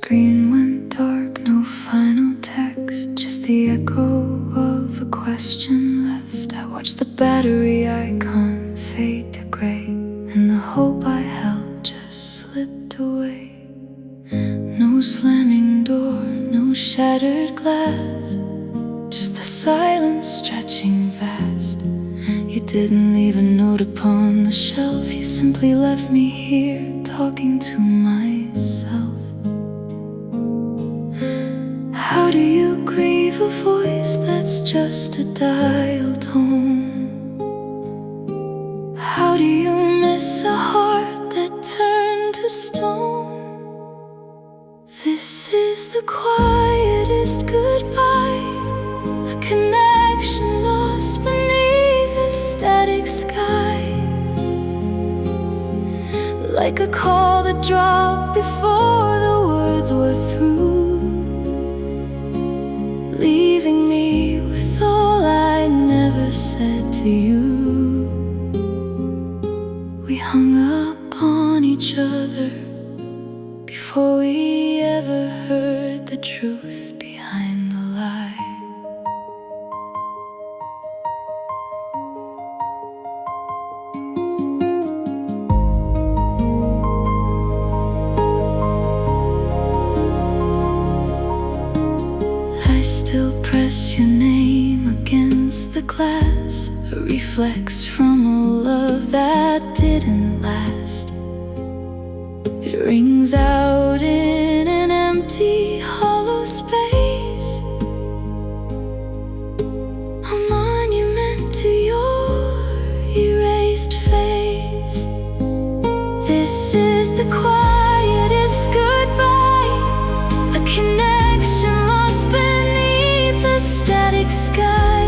screen went dark, no final text, just the echo of a question left. I watched the battery icon fade to gray, and the hope I held just slipped away. No slamming door, no shattered glass, just the silence stretching vast. You didn't leave a note upon the shelf, you simply left me here talking to myself. How do you grieve a voice that's just a dial tone? How do you miss a heart that turned to stone? This is the quietest goodbye, a connection lost beneath a static sky, like a call that dropped before the words were through, leaving me with all I never said to you. We hung up on each other before we ever heard the truth behind the lie. I still press your name against the glass, a reflex from a love that didn't last. It rings out in an empty, hollow space, a monument to your erased face. This is the quietest goodbye, a connection lost beneath a static sky,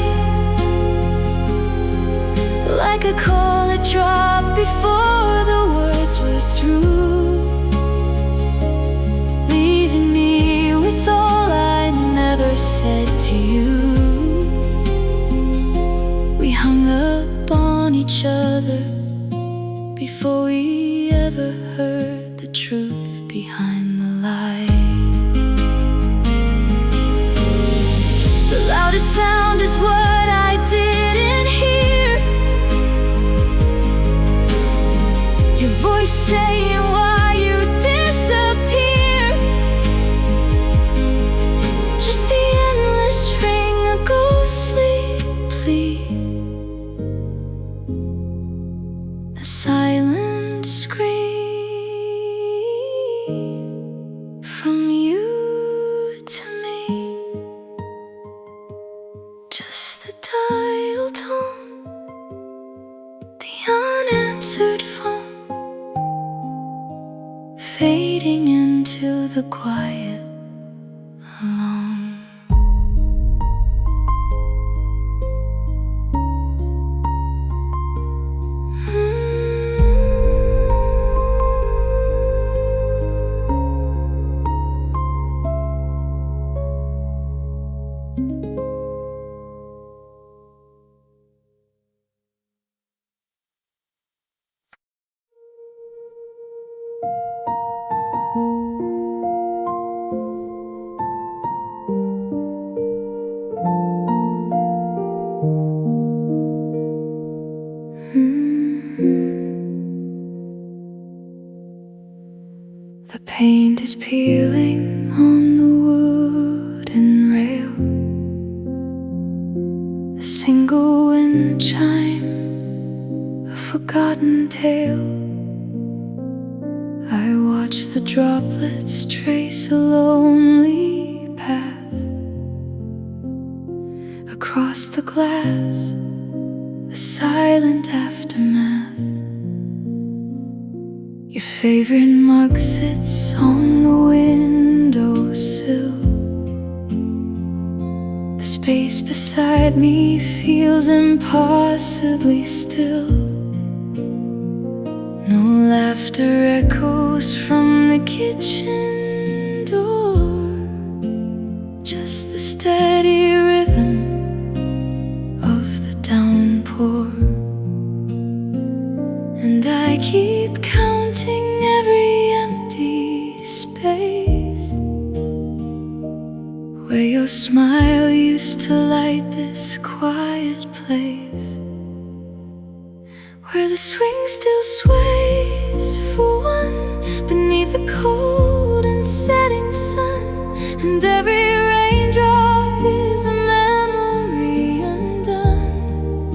like a call that dropped before the words were through, leaving me with all I never said to you. We hung up on each other before we ever heard the truth behind the lie. The loudest sound is what I didn't hear, your voice saying why you disappear, just the endless ring, a ghostly plea, a silent scream from you to me, just the dial tone, the unanswered phone, fading into the quiet alone. The paint is peeling on the wooden rail, a single wind chime, a forgotten tale. I watch the droplets trace a lonely path across the glass, a silent aftermath. Your favorite mug sits on the windowsill. The space beside me feels impossibly still. No laughter echoes from the kitchen door, just the steady rhythm of the downpour. And I keep counting every empty space, where your smile used to light this quiet place, where the swing still sways for one beneath the cold and setting sun, and every raindrop is a memory undone,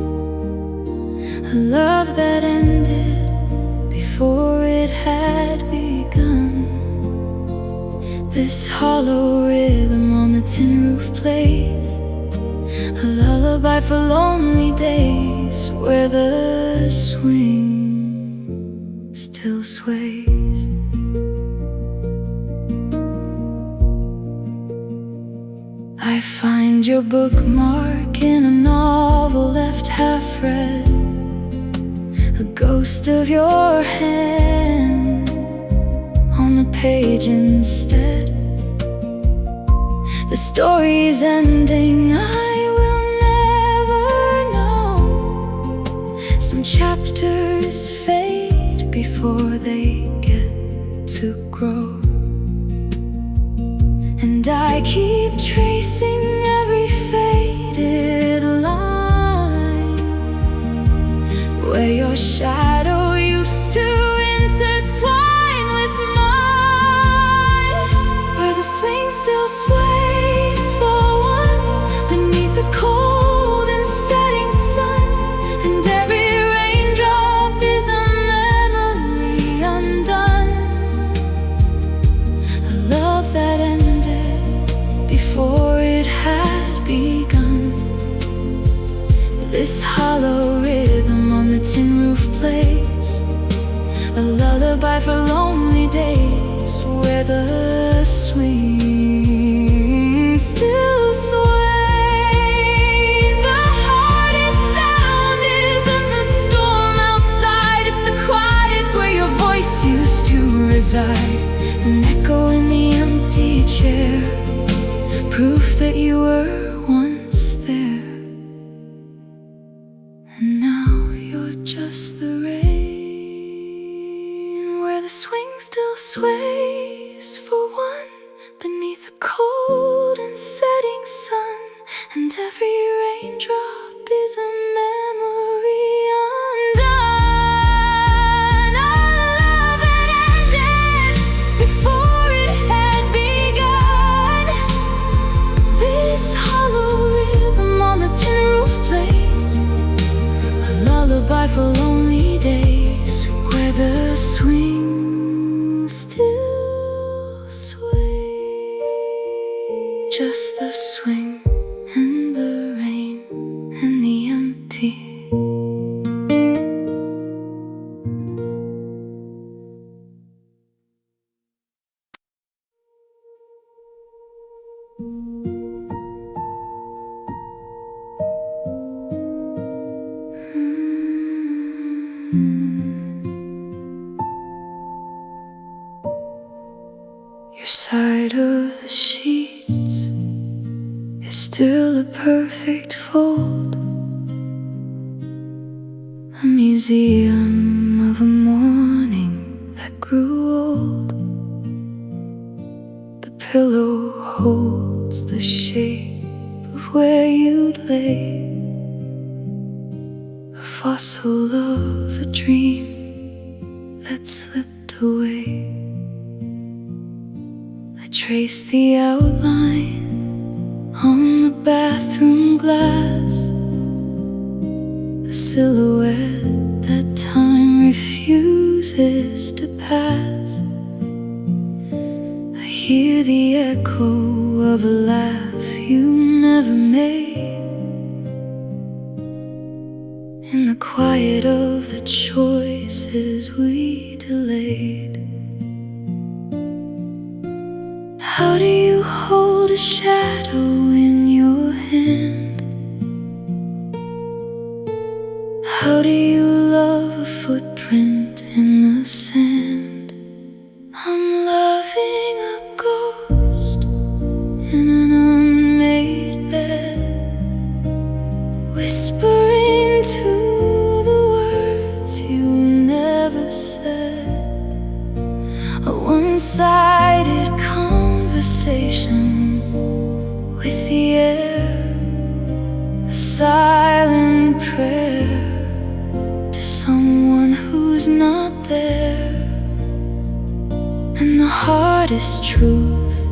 a love that ended before it had begun. This hollow rhythm on the tin roof plays a lullaby for lonely days, where the swing still sways. I find your bookmark in a novel left half read, a ghost of your hand on the page instead. The story's ending, I will never know. Some chapters fade before they get to grow, and I keep tracing every faded line where your shadow used to intertwine with mine, where the swing still sways for one beneath the cold and setting sun, and every raindrop is a memory undone, a love that ended before it had begun. This hollow rhythm on the tin roof plays a lullaby for lonely days, where the swing still sways. The hardest sound isn't the storm outside, it's the quiet where your voice used to reside, an echo in the empty chair, proof that you were once there. And now you're just the rain, where the swing still sways for one beneath the cold and setting sun, and every raindrop is a memory undone, a love that ended before it had begun. This hollow rhythm on the tin roof plays a lullaby for lonely days, where the swing still sways. Just the swing and the rain and the empty. Your side of the sheets is still a perfect fold, a museum of a morning that grew old. The pillow holds the shape of where you'd lay, a fossil of a dream that slipped away. I trace the outline on the bathroom glass, a silhouette that time refuses to pass. I hear the echo of a laugh you never made, in the quiet of the choices we delayed. How do you hold a shadow in your hand? How do you love a footprint in the sand? I'm loving a ghost in an unmade bed, whispering to the words you never said, a one-sided conversation with the air, a silent prayer to someone who's not there. And the hardest truth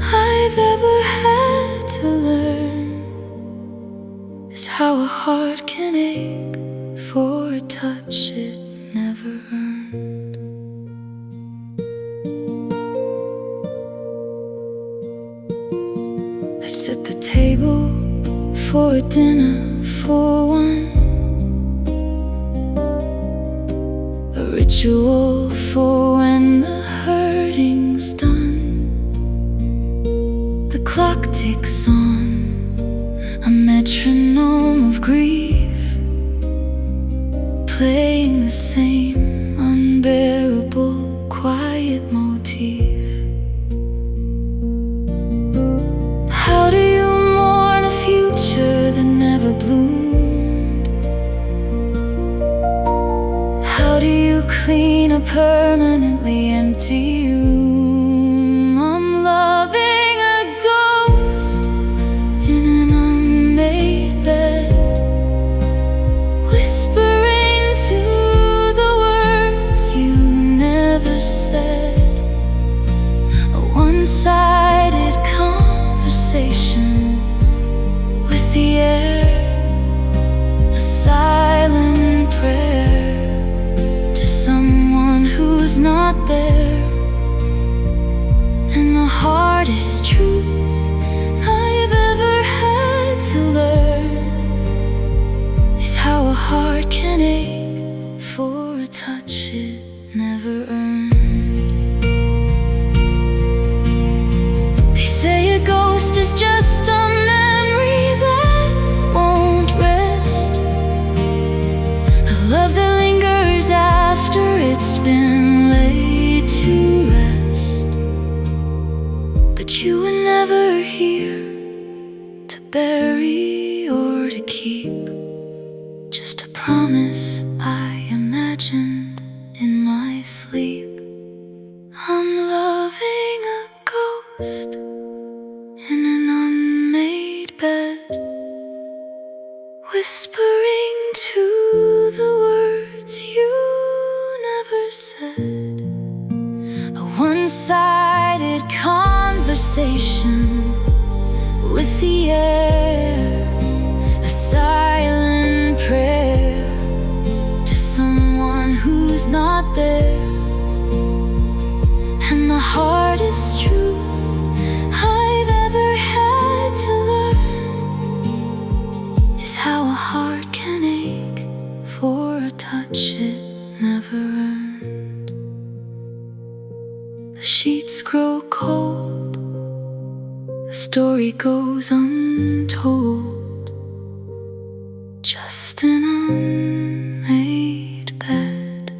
I've ever had to learn is how a heart can ache for a touch it never earned. I set the table for a dinner for one, a ritual for when the hurting's done. The clock ticks on, a metronome of grief, playing the same unbearable quiet motif. How do you mourn a future that never bloomed? How do you clean a permanently empty room? I'm loving a ghost in an unmade bed, whispering to the words you never said. A one-sided conversation with the air, a silent prayer to someone who's not there. And the hardest truth I've ever had to learn is how a heart can ache for a touch it never earned. They say a ghost is just a memory that won't rest, a love that lingers after it's been laid to rest. But you were never here to bury or to keep, just a promise I imagined in my sleep. I'm loving a ghost in an unmade bed, whispering to the words you never said. A one-sided conversation with the air, a silent prayer to someone who's not there. And the hardest truth I've ever had to learn is how a heart can ache for a touch it never earned. The sheets grow cold, the story goes untold, just an unmade bed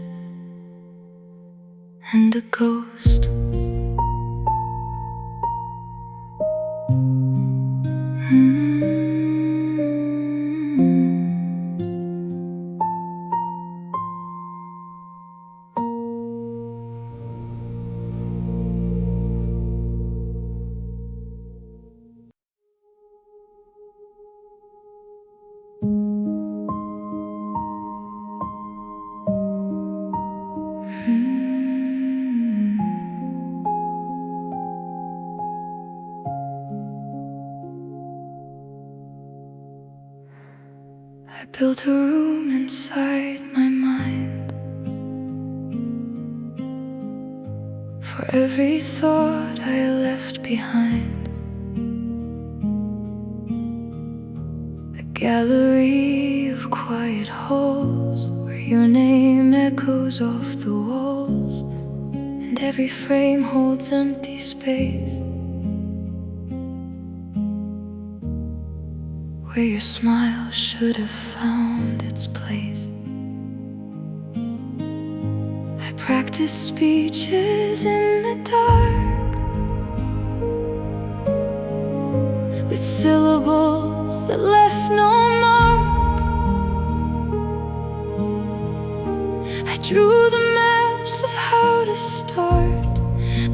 and a ghost. I built a room inside my mind for every thought I left behind, a gallery of quiet halls where your name echoes off the walls, and every frame holds empty space where your smile should have found its place. I practice speeches in the dark with syllables that left no mark. I drew the maps of how to start,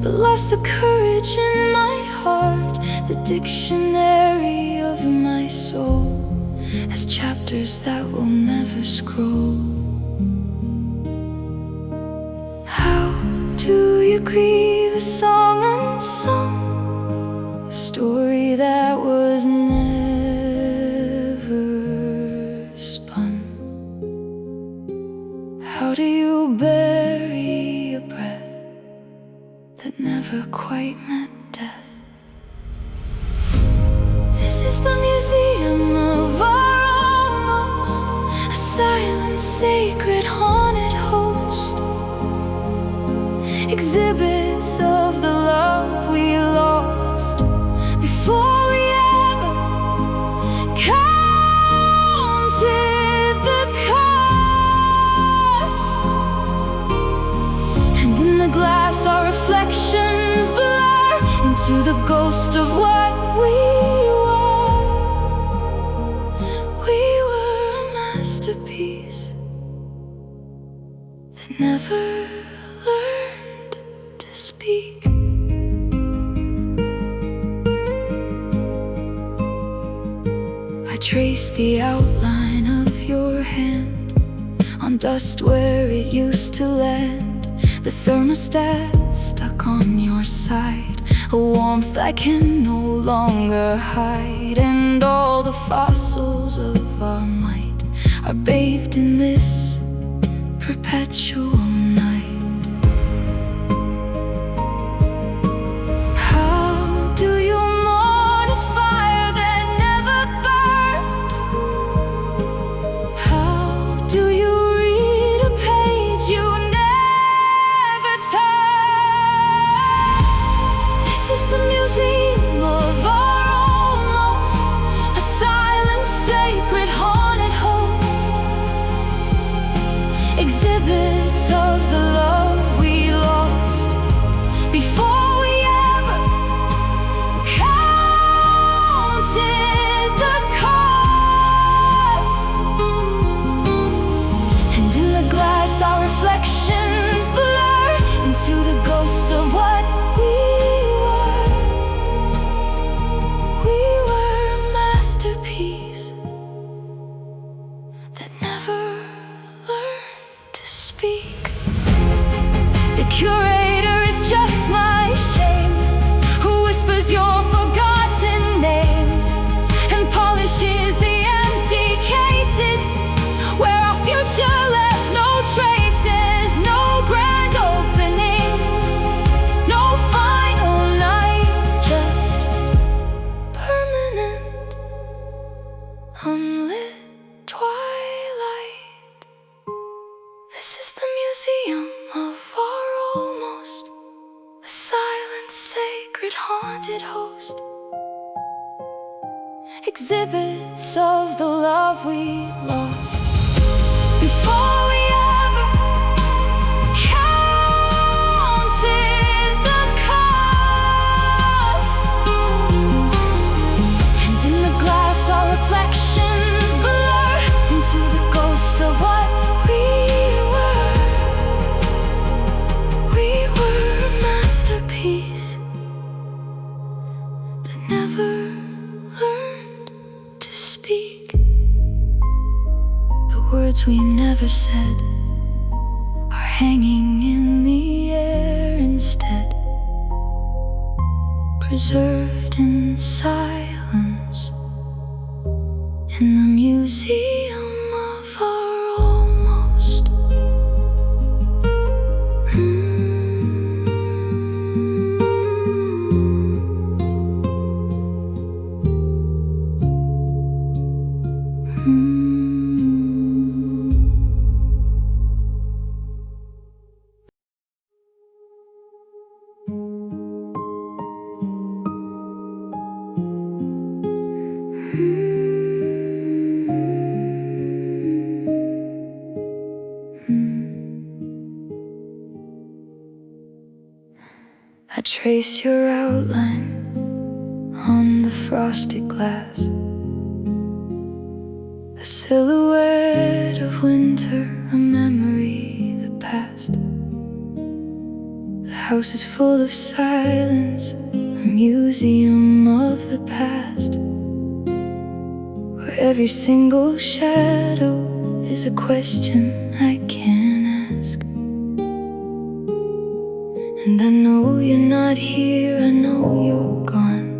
but lost the courage in my heart. heart, the dictionary of my soul, has chapters that will never scroll. How do you grieve a song unsung, a story that was never spun? How do you bury a breath that never quite met death? This is the museum of our almost, a silent, sacred, haunted host, exhibits of the love we lost before we ever counted the cost. And in the glass our reflections blur into the ghost of what we were. We were a masterpiece that never learned to speak. I trace the outline of your hand on dust where it used to land, the thermostat stuck on your side, a warmth I can no longer hide. And all the fossils of our might are bathed in this perpetual night. How do you mourn a fire that never burned? How do you read a page you never turned? This is the museum of our almost, a silent, sacred, haunted host, exhibits of the love we lost before we ever counted the cost. And in the glass our reflections blur into the ghost of what we were. We were a masterpiece that never learned to speak. The curator is just my shame, who whispers your forgotten name and polishes the empty cases where our future left no traces. No grand opening, no final night, just permanent unlit twilight. This is the museum of our almost, a silent, sacred, haunted host, exhibits of the love we lost before we ever counted the cost. And in the glass our reflections blur into the ghost of what we were. We were a masterpiece that never learned to speak. The words we never said are hanging in the air instead, preserved in silence in the museum of our almost. I trace your outline on the frosted glass, a silhouette of winter, a memory that passed. The house is full of silence, a museum of the past, where every single shadow is a question I can't ask. And I know you're not here, I know you're gone,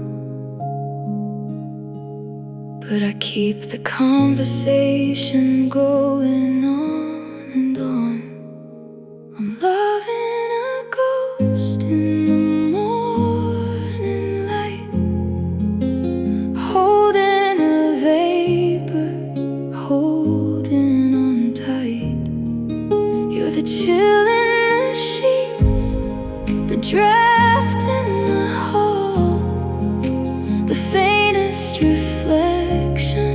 but I keep the conversation going on and on. I'm loving a ghost in the morning light, holding a vapor, holding on tight. You're the chill in the sheets, the draft in the hall, the faintest reflection,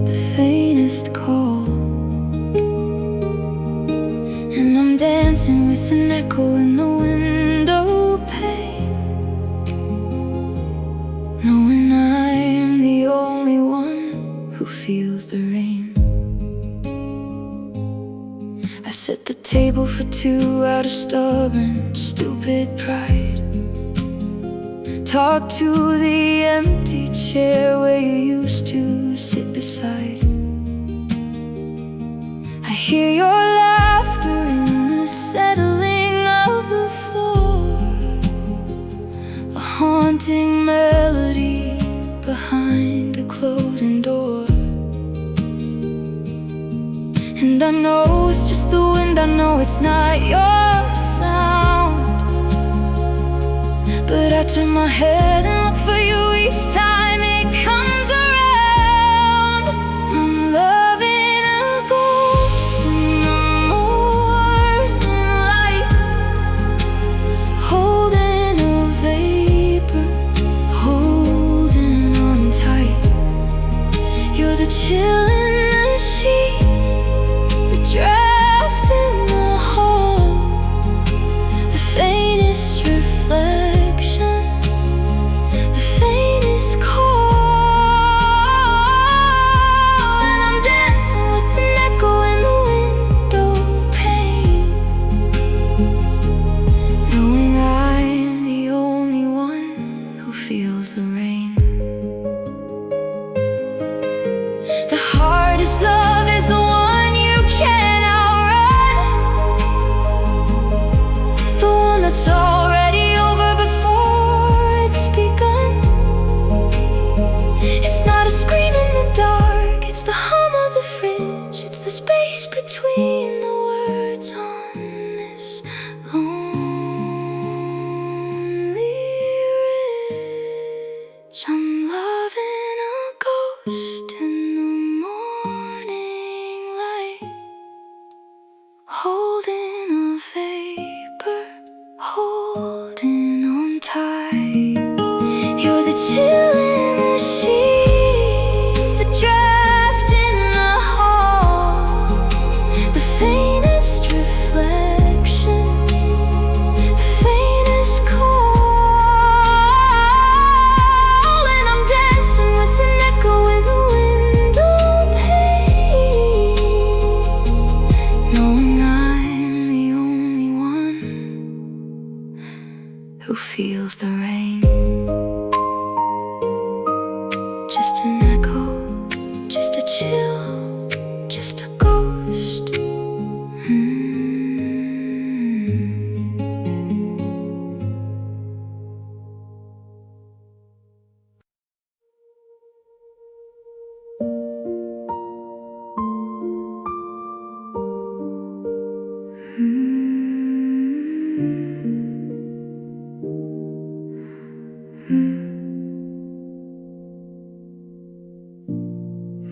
the faintest call. And I'm dancing with an echo in the window pane, knowing I'm the only one who feels the rain. I set the table for two out of stubborn, stupid pride. Talk to the empty chair where you used to sit beside. I hear your laughter in the settling of the floor, a haunting melody behind a closing door. And I know it's just the wind, I know it's not your sound, but I turn my head and look for you each time it comes around. I'm loving a ghost in the morning light, holding a vapor, holding on tight. You're the chill in the sheets, the draft in the hall, the faintest reflection, the faintest call. And I'm dancing with an echo in the window pane, knowing I'm the only one who feels the rain. The hardest love is the one you can't outrun, the one that's already over before it's begun. It's not a scream in the dark, it's the hum of the fridge, it's the space between the words on this lonely ridge. I'm loving a ghost in the morning light, holding a vapor, holding on tight. You're the chill in the sheets, the draft in the hall, the faintest reflection, the faintest call. And I'm dancing with an echo in the window pane, knowing I'm the only one who feels the rain. Just an echo, just a chill, just a ghost.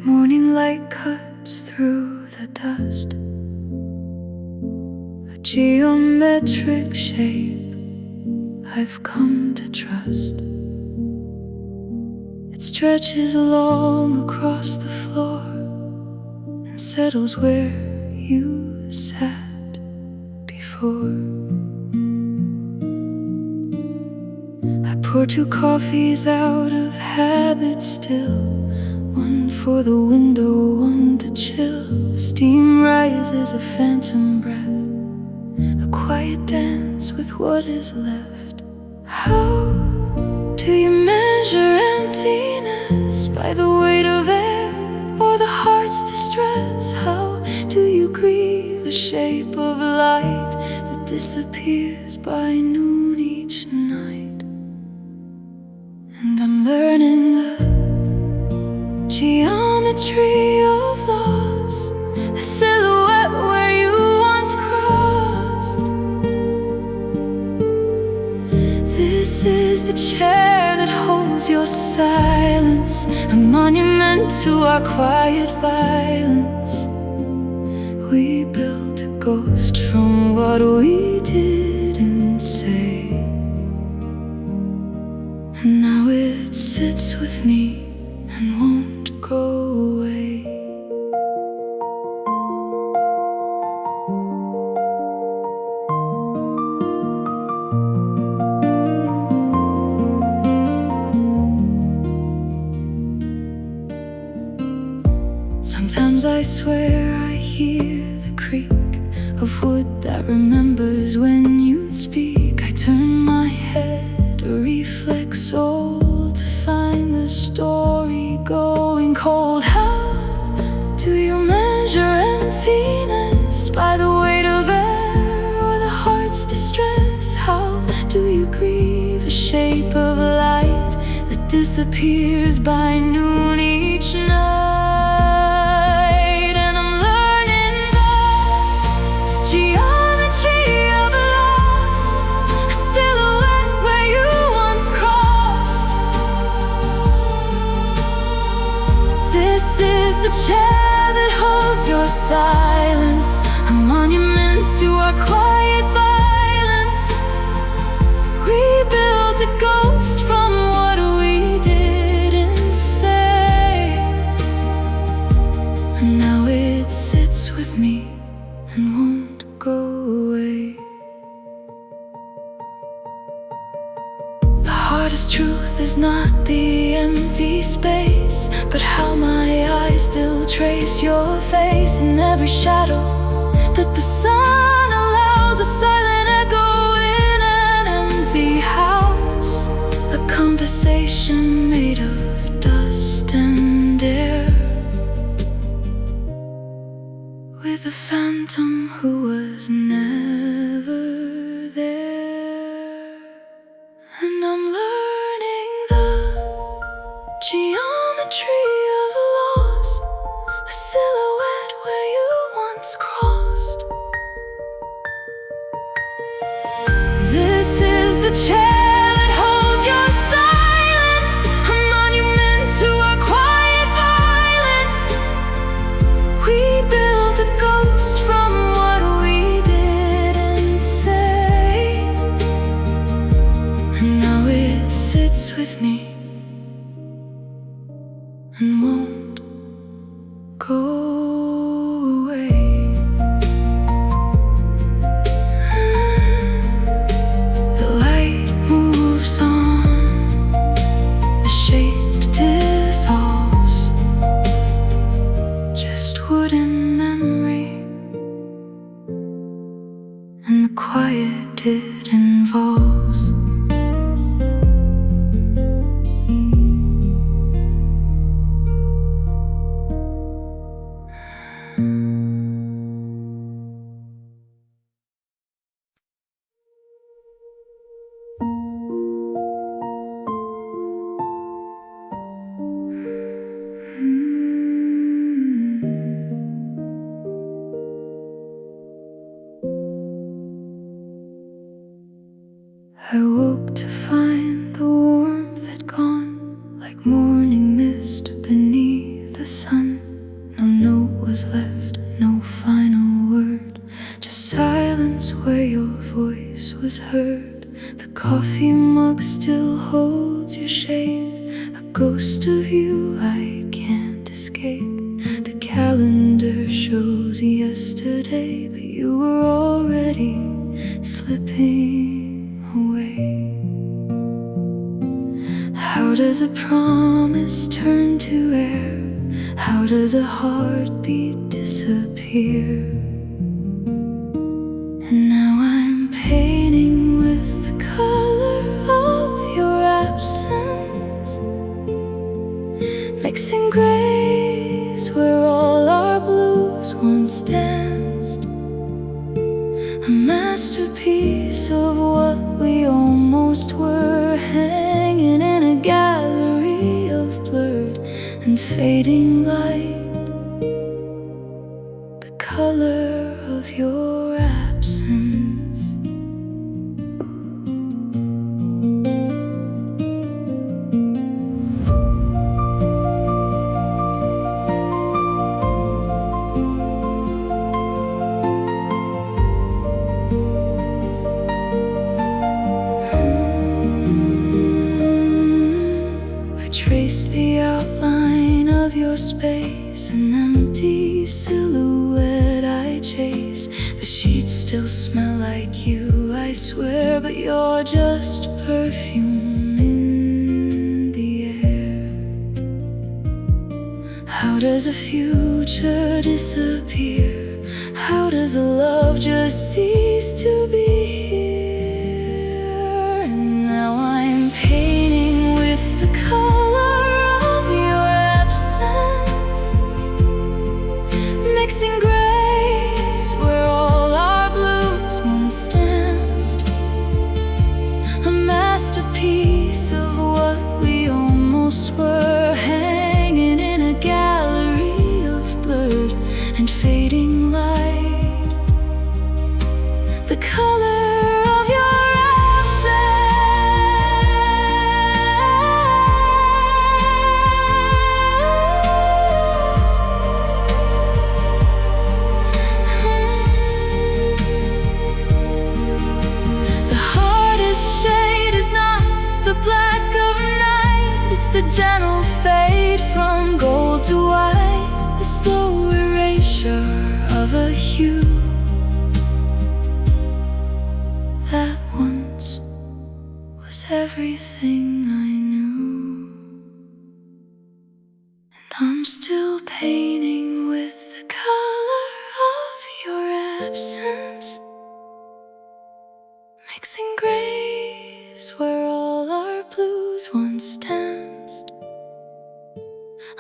Morning light cuts through the dust, a geometric shape I've come to trust. It stretches along across the floor and settles where you sat before. I pour two coffees out of habit still, one for the window, one to chill. The steam rises, a phantom breath, a quiet dance with what is left. How Do you measure emptiness by the weight of air or the heart's distress? How do you grieve a shape of light that disappears by noon each night? And I'm learning the geometry of loss, a silhouette where you once crossed. This is the chair that holds your silence, a monument to our quiet violence. We built a ghost from what we didn't say, and now it sits with me and won't go away. Sometimes I swear I hear the creak of wood that remembers when you speak. I turn my head, a reflex old, to find the story going cold. How do you measure emptiness by the weight of air or the heart's distress? How do you grieve a shape of light that disappears by noon each night? This is the chair that holds your silence, a monument to our quiet violence. We built a ghost from what we didn't say, and now it sits with me and won't go away. The hardest truth is not the empty space, but how my eyes still trace your face in every shadow that the sun allows. A silent echo in an empty house, a conversation made of dust and air, with a phantom who was never there. And I'm learning the geometry of loss, a silhouette where you once crossed. This is the chair that holds your silence, a monument to our quiet violence. We built a ghost from what we didn't say, and now it sits with me and won't go away. The light moves on, the shape dissolves, just wooden memory, and the quiet it involves. I woke to find the warmth had gone, like morning mist beneath the sun. No note was left, no final word, just silence where your voice was heard. The coffee mug still holds your shape, a ghost of you I can't escape. The calendar shows yesterday, but you were already slipping away. How does a promise turn to air? How does a heartbeat disappear? And now I'm painting with the color of your absence. piece of what we almost were, hanging in a gallery of blurred and fading light, the color of your absence. Trace the outline of your space, an empty silhouette I chase. The sheets still smell like you, I swear, but you're just perfume in the air. How does a future disappear? How does a love just cease to be here? And now I'm painting with the color of your absence, mixing grays where all our blues once danced, a masterpiece of what we almost were, hanging in a gallery of blurred and fading light, the color of your the gentle fade from gold to white, the slow erasure of a hue that once was everything I knew. And I'm still painting with the color of your absence, mixing grays where all our blues once danced,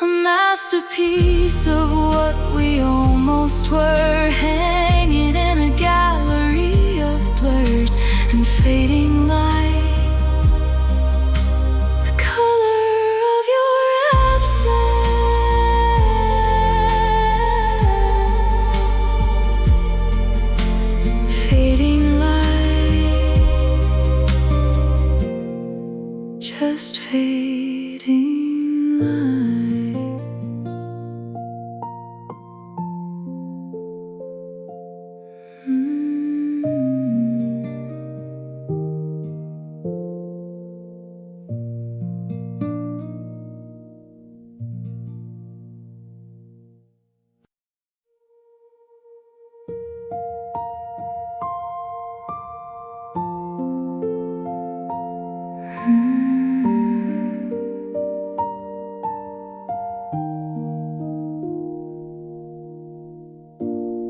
a masterpiece of what we almost were, hanging in a gallery of blurred and fading light, the color of your absence, fading light, just fading light.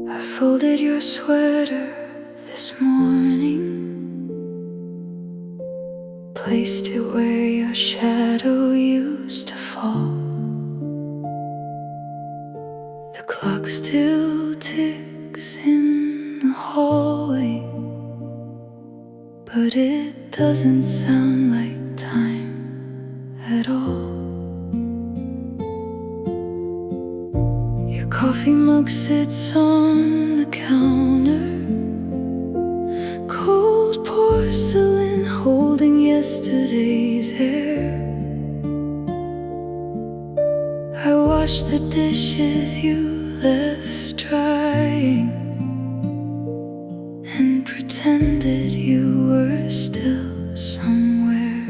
I folded your sweater this morning, placed it where your shadow used to fall. The clock still ticks in the hallway, but it doesn't sound like time at all. Your coffee mug sits on the counter, cold porcelain holding yesterday's air. I washed the dishes you left drying and pretended you were still somewhere.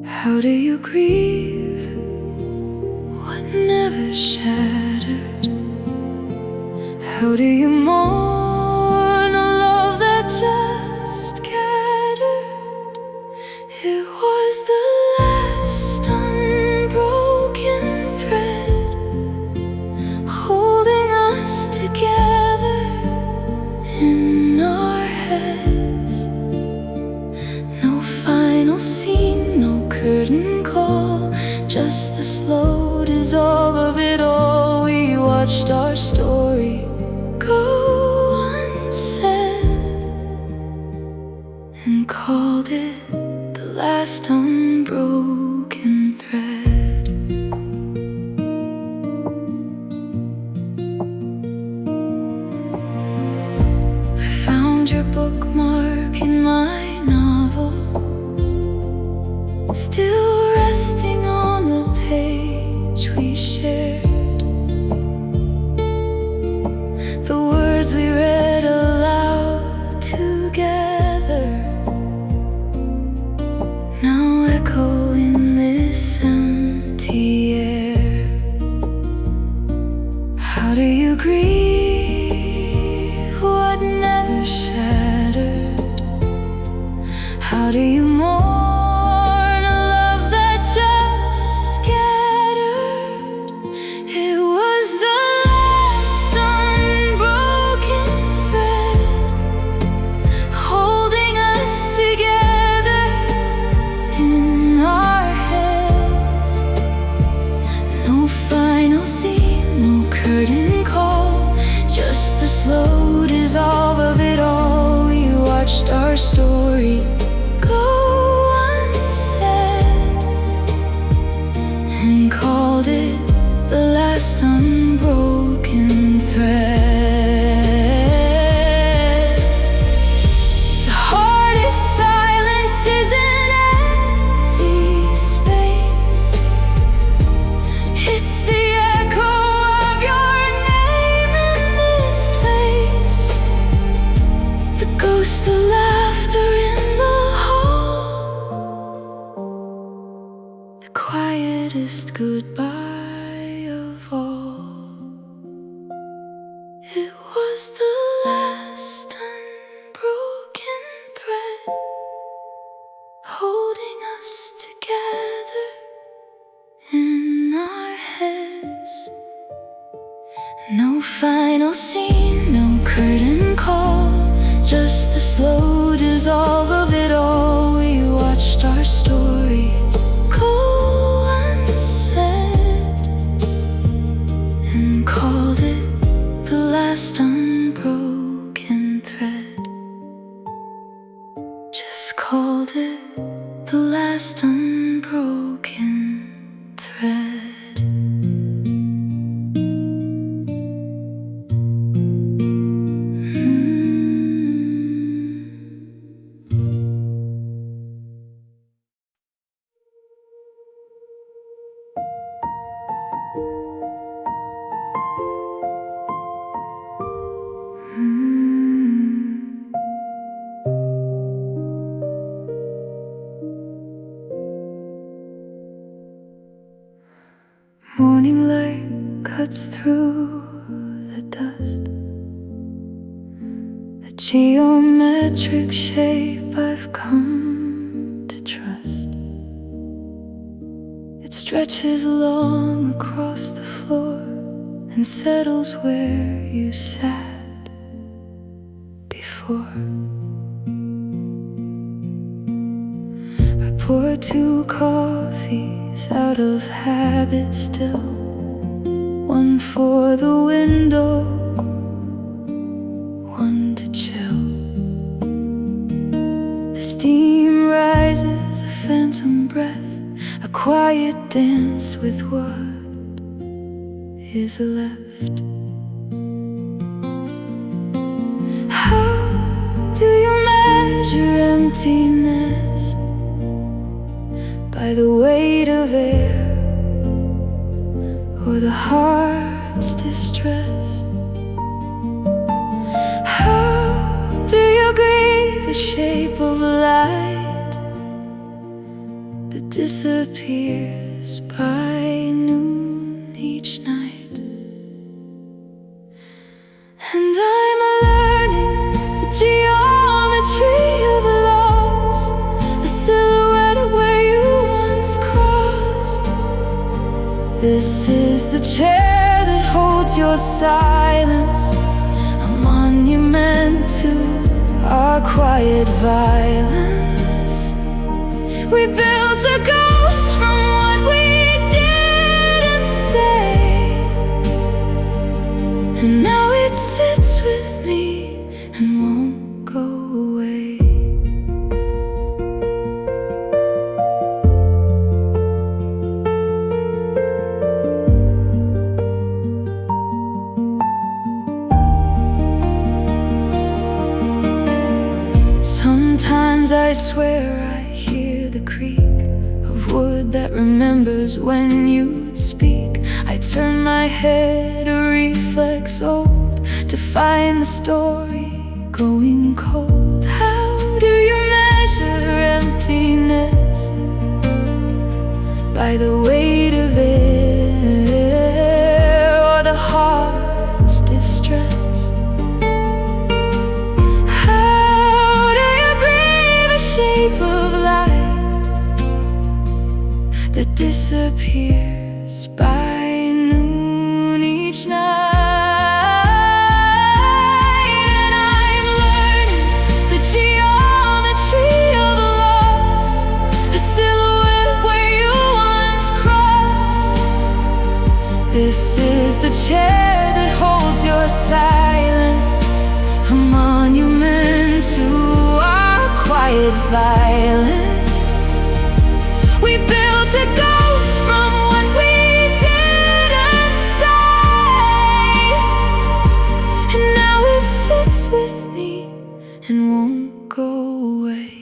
How do you grieve what never shattered? How do you mourn a love that just scattered? It was the last unbroken thread holding us together in our heads. No final scene, no curtain call, just the slow dissolve of it all. We watched our story go unsaid, last unbroken thread. I found your bookmark in my novel, still resting on the page we shared. The words we read aloud together now echo in this empty air. How do you grieve what never shattered? How do you mourn a love that just scattered? It was the last unbroken thread, holding us together in our heads. No final scene, no curtain call, just the slow dissolve of it all. We watched our story go unsaid and called it the last unbroken thread. The hardest silence is an empty space. It's the echo of your name in this place, the ghost of laughter in the hall, the quietest goodbye of all. It was the last unbroken thread, holding us together in our heads. No final scene, no curtain call, just the slow dissolve of it all. We watched our story go unsaid and called it the last unbroken thread. Just called it the last unbroken thread. Morning light cuts through the dust, a geometric shape I've come to trust. It stretches long across the floor and settles where you sat before. I pour 2 coffees out of habit still, one for the window, one to chill. The steam rises, a phantom breath, a quiet dance with what is left. How do you measure emptiness? By the weight of air or the heart's distress? How do you grieve a shape of light that disappears by noon each night? And I'm learning the geometry of loss, a silhouette where you once crossed. This is the chair that holds your silence, a monument to our quiet violence. We built a ghost from what we didn't say, and now it sits with me and won't go away. Sometimes I swear I hear the creak of wood that remembers when you'd speak. I turn my head, a reflex old, to find the story going cold. How do you measure emptiness? By the weight of air or the heart's distress? Shape of light that disappears by noon each night. And I'm learning the geometry of loss, a silhouette where you once crossed. This is the chair that holds your silence, a monument to quiet violence. We built a ghost from what we didn't say, and now it sits with me and won't go away.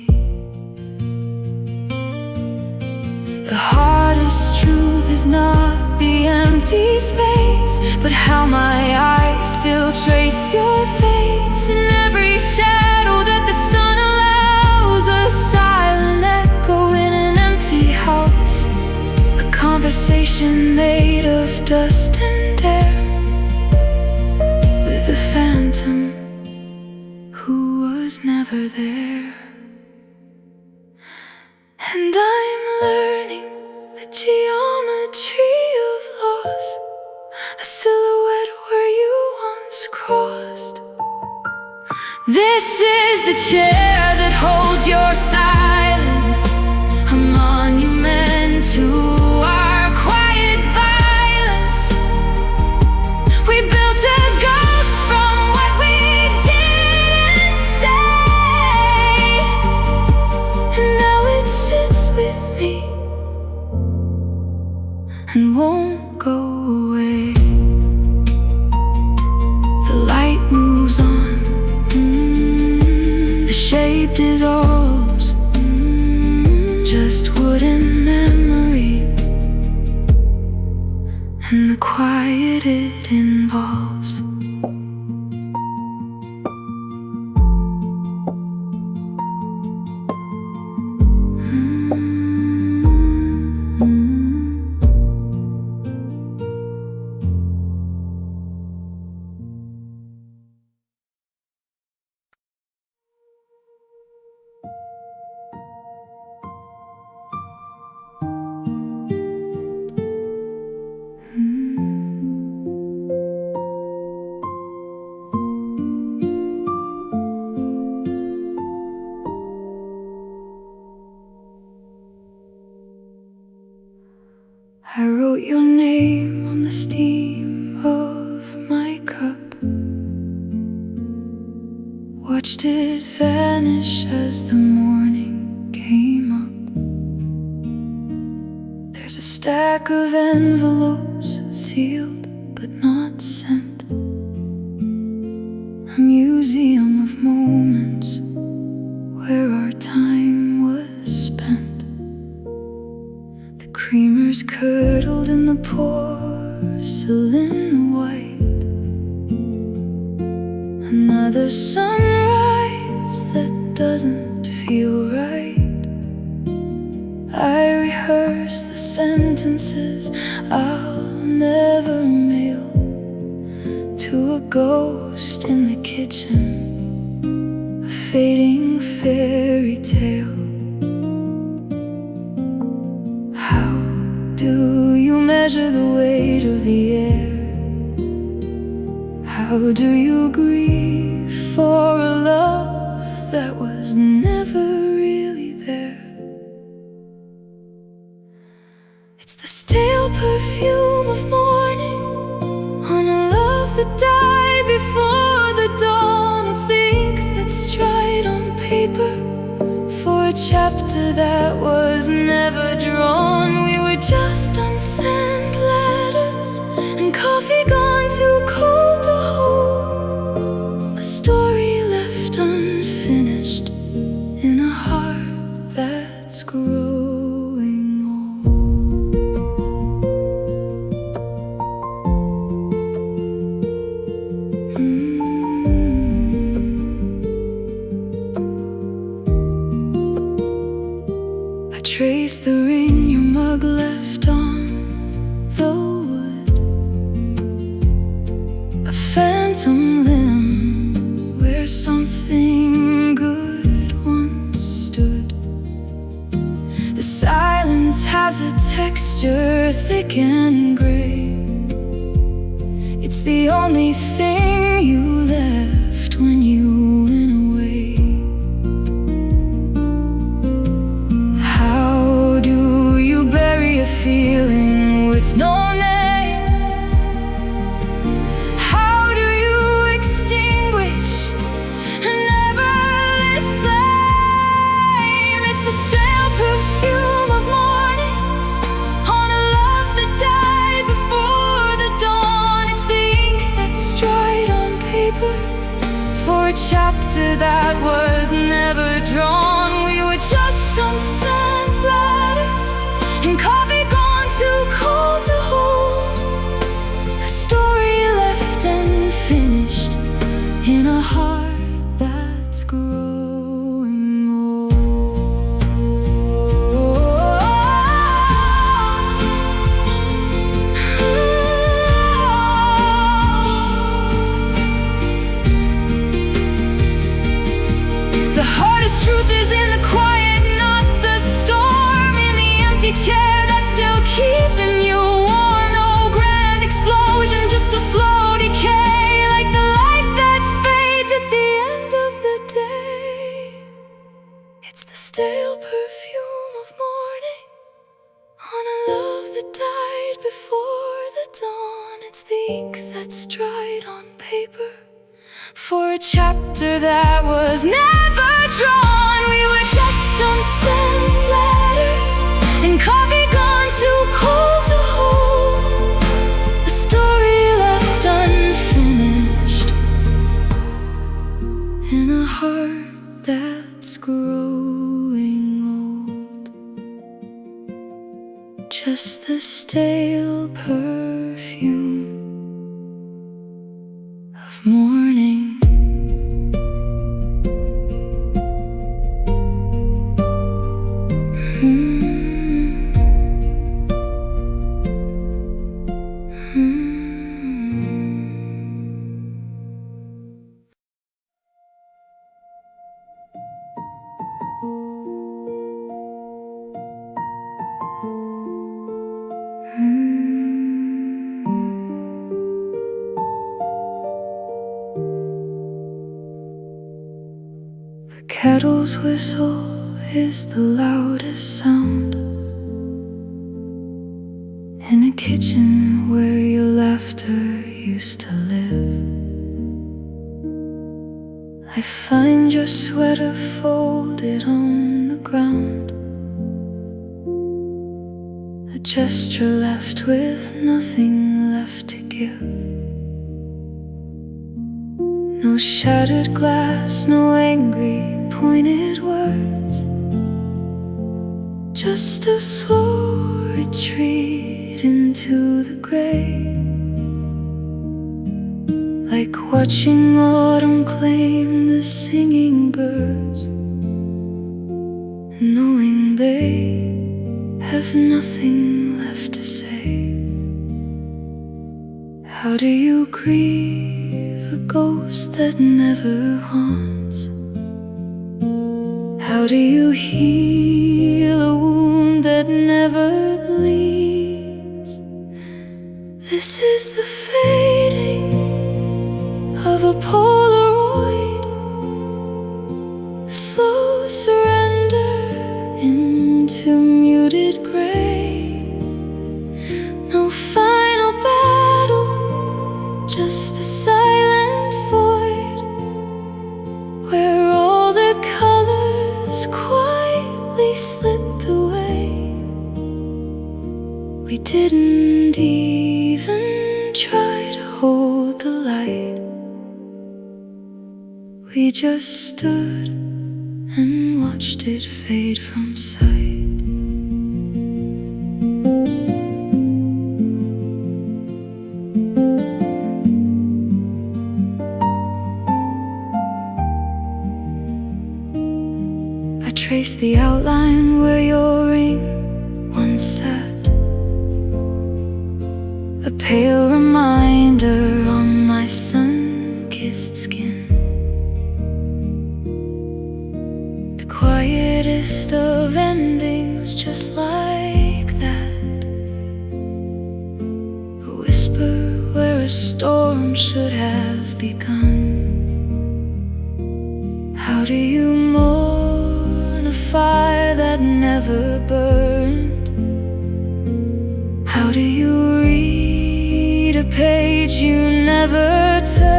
The hardest truth is not the empty space, but how my eyes still trace your face in every shadow that the sun allows. A silent echo in an empty house, a conversation made of dust and air, with a phantom who was never there. And I'm learning the geometry of loss, a silhouette where you once crossed. This is the chair that holds your silence, a monument to our quiet violence. We built a ghost from what we didn't say, and now it sits with me and won't go away. The light moves on, shape dissolves, just wooden memory, and the quiet it involves. I wrote your name on the steam of my cup, watched it vanish as the morning came up. There's a stack of envelopes, sealed but not sent, a museum of moments where our time was spent. Creamers curdled in the porcelain white, another sunrise that doesn't feel right. I rehearse the sentences I'll never mail to a ghost in the kitchen, a fading fairy tale. Do you measure the weight of the air? How do you grieve for a love that was never really there? It's the stale perfume of morning on a love that died before the dawn. It's the ink that's dried on paper for a chapter that was never drawn. We were just unsent letters and coffee gone too cold to hold, a story left unfinished in a heart trace the ring your mug left on the wood, a phantom limb where something good once stood. The silence has a texture thick and gray. It's the only thing you left when you went away. How do you bury a feeling with no name? How do you extinguish an ever-lit flame? It's the stale perfume of morning on a love that died before the dawn. It's the ink that's dried on paper for a chapter that was never drawn. We were just on sand ladders and coffee gone too cold to hold, a story left unfinished in a heart that's growing old. The hardest truth is in the quiet, not the storm. In the empty chair that's still keeping you warm. No grand explosion, just a slow decay, like the light that fades at the end of the day. It's the stale perfume of morning on a love that died before the dawn. It's the ink that's dried on paper for a chapter that was never drawn. We were just on sand ladders and coffee gone too cold to hold, a story left unfinished in a heart that's growing old. Just the stale perfume of morning. The kettle's whistle is the loudest sound in a kitchen where your laughter used to live. I find your sweater folded on the ground, a gesture left with nothing left to give. No shattered glass, no angry pointed words, just a slow retreat into the grave. Like watching autumn claim the singing birds, knowing they have nothing left to say. How do you grieve a ghost that never haunts? How do you heal a wound that never bleeds? This is the fading of a Polaroid, a slow surrender into muted gray. No final battle, just a silent void where all the colors quietly slipped away. We didn't even try to hold the light. We just stood and watched it fade from sight. trace the outline where your ring once sat, a pale reminder on my sun-kissed skin. The quietest of endings, just like that, a whisper where a storm should have begun. How do you mourn a fire that never burned? How do you read a page you never turned?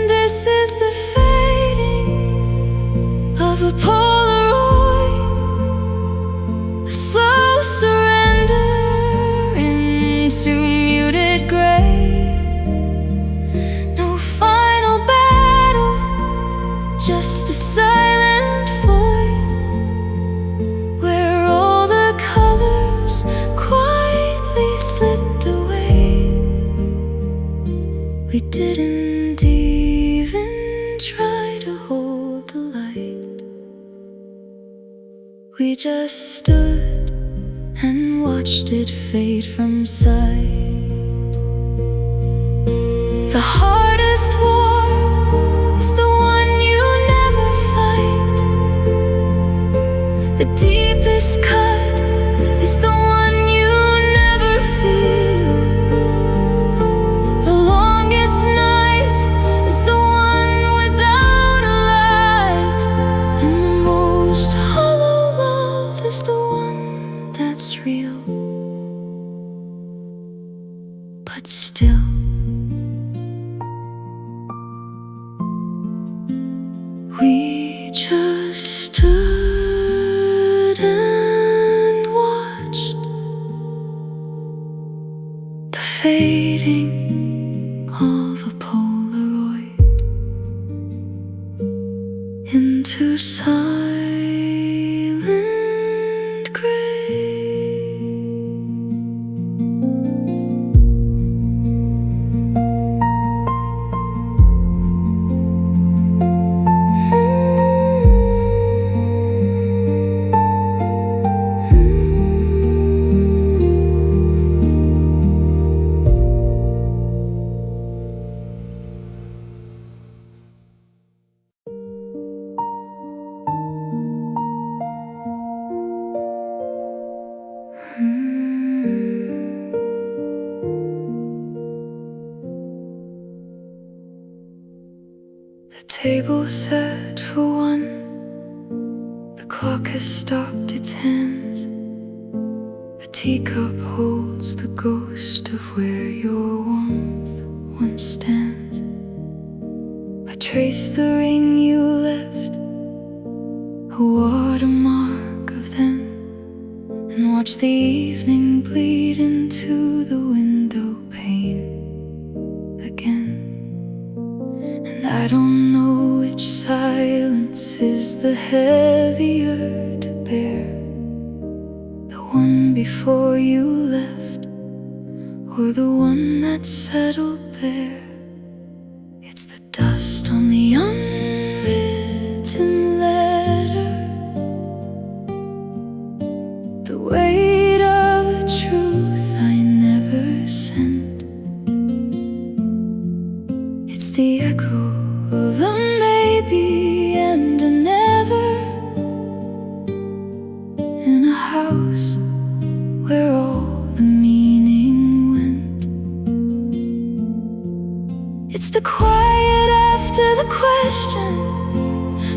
This is the fading of a Polaroid, a slow surrender into muted gray. No final battle, just a silent void where all the colors quietly slipped away. We didn't even try to hold the light. We just stood and watched it fade from sight. The hardest war is the one you never fight. The deepest cut is the one you never feel. The longest night is the one without a light. And the most hollow love is the one that's real. But still, we just stood and watched the fading of a Polaroid into silent gray. The table set for one, the clock has stopped its hands. A teacup holds the ghost of where your warmth once stands. I trace the ring you left, a watermark of then, and watch the evening bleed into the window pane again. And I don't know which silence is the heavier to bear, the one before you left, or the one that settled there. It's the dust on the unwritten letter, the weight of a truth I never sent. It's the echo of a maybe and a never, in a house where all the meaning went. It's the quiet after the question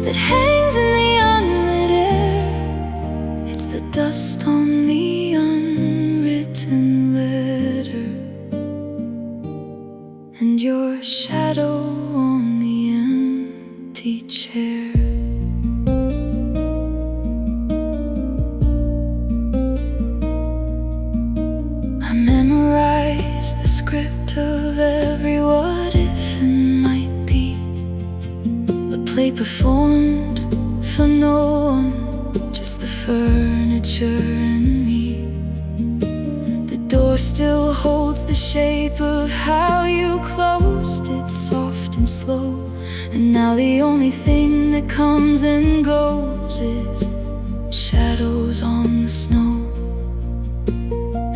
that hangs in the unlit air. It's the dust on the unwritten letter, and your shadow on the empty chair. I memorized the script of every what if and might be, a play performed for no one, just the furniture and me. The door still holds the shape of how you closed it, soft and slow, And now the only thing that comes and goes is shadows on the snow.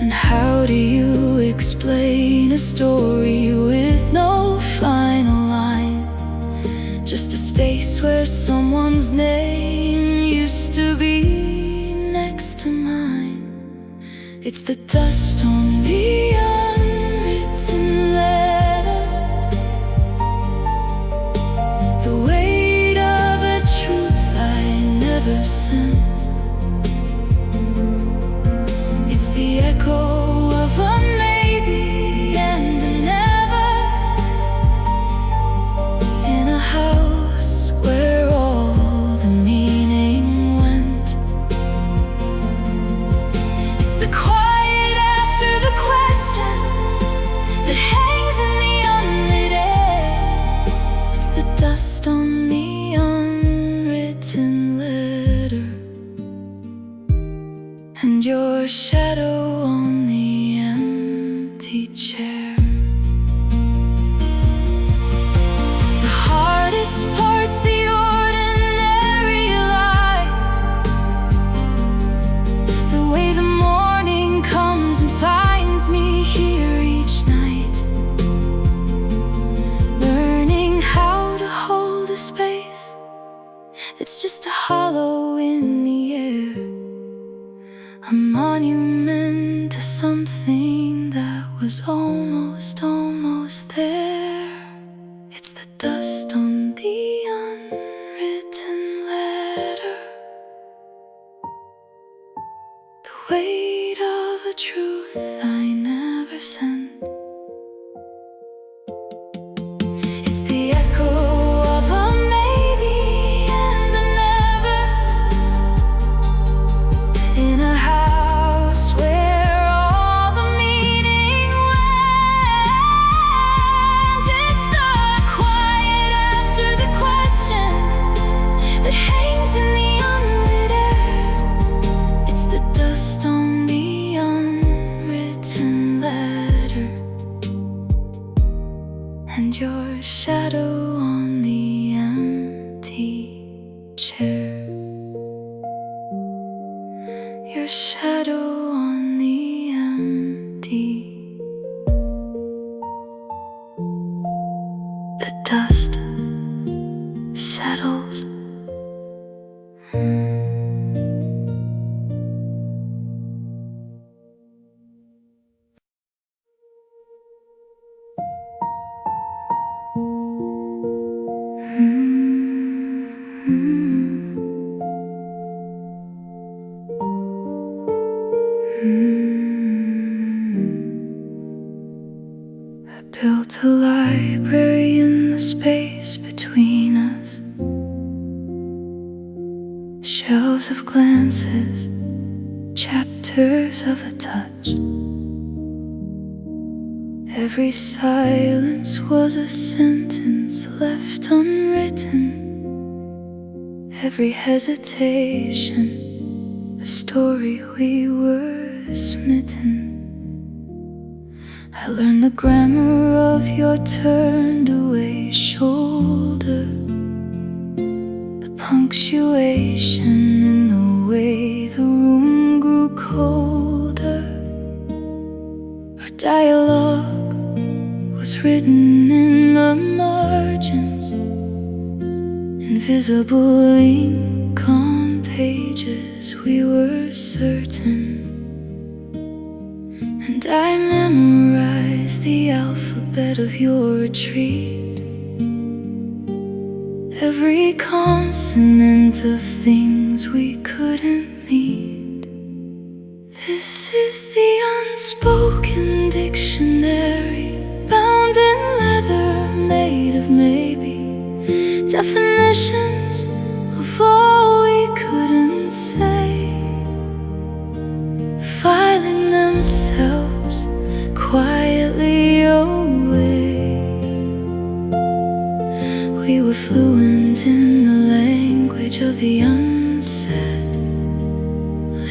And how do you explain a story with no final line? Just a space where someone's name used to be next to mine. It's the dust on the unwritten letter, the weight of a truth I never sent. It's the echo of a maybe and a never, in a house where all the meaning went. It's the quiet after the question that hangs in the unlit air. It's the dust on the unwritten letter, and your shadow on the empty chair. The hardest part's the ordinary light, the way the morning comes and finds me here each night, learning how to hold a space that's just a hollow in the air, a monument to something that was almost there. It's the dust on the unwritten letter, the weight of a truth I never sent. It's the echo of a maybe and a never, in a house where all the meaning went. It's the quiet after the question that hangs in the unlit air. It's the dust on the unwritten letter, and your shadow on the empty chair. Your shadow on the empty. The dust settles. I built a library in the space between us, shelves of glances, chapters of a touch. Every silence was a sentence left unwritten, every hesitation a story we were smitten. I learned the grammar of your turned away shoulder, the punctuation in the way the room grew colder. Our dialogue was written in the margins, invisible ink on pages we were certain. And I memorized the alphabet of your retreat, every consonant of things we couldn't meet. This is the unspoken dictionary, bound in leather, made of maybe, definitions of all we couldn't say, filing themselves quietly away. We were fluent in the language of the unsaid,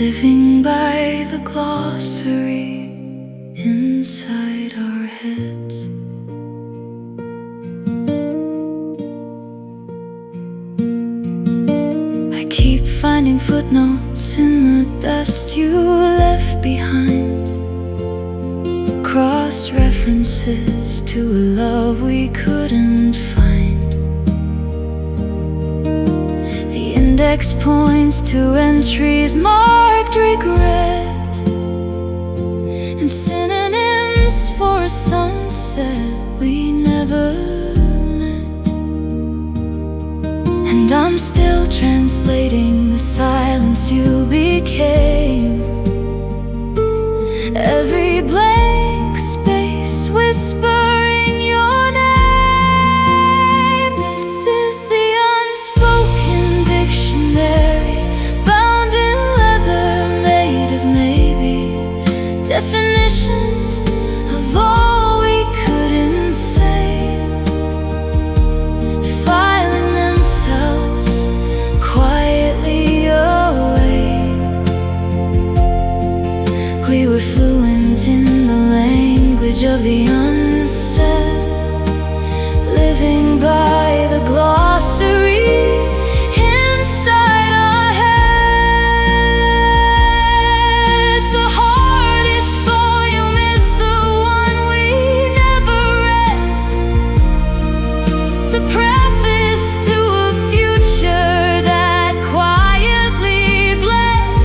living by the glossary inside our heads. keep finding footnotes in the dust you left behind, cross references to a love we couldn't find. The index points to entries marked regret, and synonyms for a sunset we never met. And I'm still translating the silence you became. Every blank space whispering your name. This is the unspoken dictionary, bound in leather, made of maybe definitions of all we couldn't say, filing themselves quietly away. We were fluent in the language of the unsaid, living by the glossary inside our heads. The hardest volume is the one we never read, the preface to a future that quietly bled.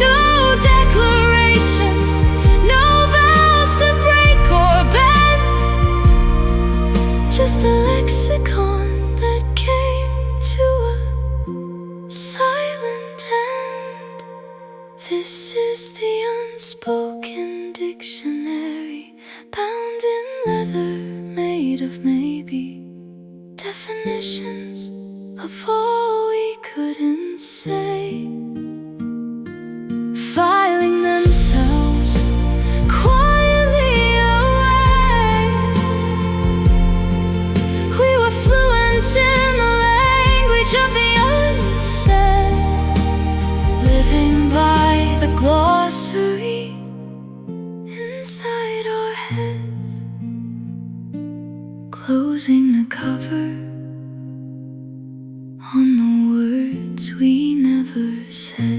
No declarations, no vows to break or bend, just a lexicon that came to a silent end. This is the unspoken dictionary, bound in leather, made of maybe definitions of all we couldn't say, filing themselves quietly away. We were fluent in the language of the unsaid, living by the glossary inside our heads, closing the cover on the words we never said.